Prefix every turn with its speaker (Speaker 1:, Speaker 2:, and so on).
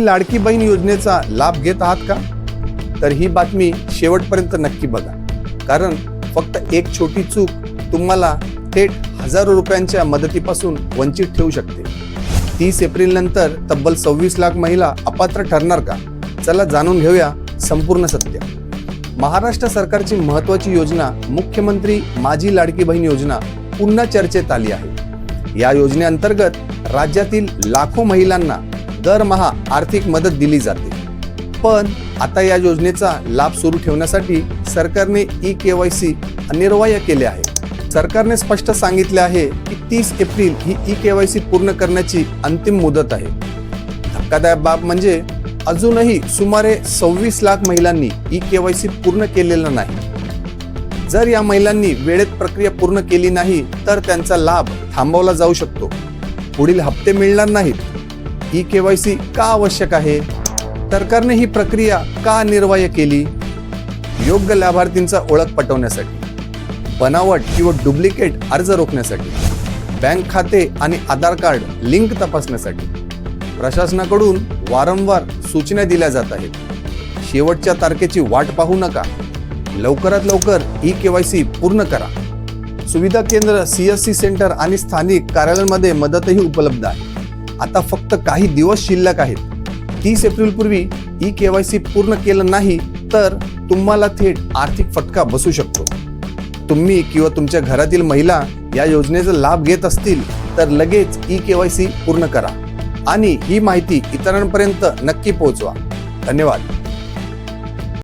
Speaker 1: लाडकी बहीण योजनेचा लाभ घेत आहात का? तर ही बातमी शेवटपर्यंत नक्की बघा, कारण फक्त एक छोटी चूक तुम्हाला थेट हजारो रुपयांच्या मदतीपासून वंचित ठेवू शकते. 30 एप्रिल नंतर तब्बल 26 लाख महिला अपात्र ठरणार का? चला जाणून घेऊया संपूर्ण सत्य. महाराष्ट्र सरकारची महत्त्वाची योजना मुख्यमंत्री माझी लाडकी बहीण योजना पुन्हा चर्चेत आली आहे. या योजनेअंतर्गत राज्यातील लाखो महिलांना दरमहा आर्थिक मदत दिली जाते. पण आता या योजनेचा लाभ सुरू ठेवण्यासाठी सरकारने ई-केवायसी अनिवार्य केले आहे. सरकारने स्पष्ट सांगितले आहे की 30 एप्रिल ही ई-केवायसी पूर्ण करण्याची अंतिम मुदत आहे. धक्कादायक बाब म्हणजे अजूनही सुमारे 26 लाख महिलांनी ई-केवायसी पूर्ण केलेलं नाही. जर या महिलांनी वेळेत प्रक्रिया पूर्ण केली नाही तर त्यांचा लाभ थांबवला जाऊ शकतो. पुढील हप्ते मिळणार नाहीत. ई-केवायसी का आवश्यक आहे? सरकारने ही प्रक्रिया का अनिवार्य केली? योग्य लाभार्थींचा ओळख पटवण्यासाठी, बनावट किंवा डुप्लिकेट अर्ज रोखण्यासाठी, बँक खाते आणि आधार कार्ड लिंक तपासण्यासाठी. प्रशासनाकडून वारंवार सूचना दिल्या जात आहेत. शेवटच्या तारखेची वाट पाहू नका. लवकरात लवकर ई-केवायसी पूर्ण करा. सुविधा केंद्र, CSC सेंटर आणि स्थानिक कार्यालयांमध्ये मदतही उपलब्ध आहे. आता फक्त काही दिवस शिल्लक आहेत. 30 एप्रिल पूर्वी ई-केवायसी पूर्ण केलं नाही तर तुम्हाला थेट आर्थिक फटका बसू शकतो. तुम्ही किंवा तुमच्या घरातील महिला या योजनेचा लाभ घेत असतील तर लगेच ई-केवायसी पूर्ण करा आणि ही माहिती इतरांपर्यंत नक्की पोहोचवा. धन्यवाद.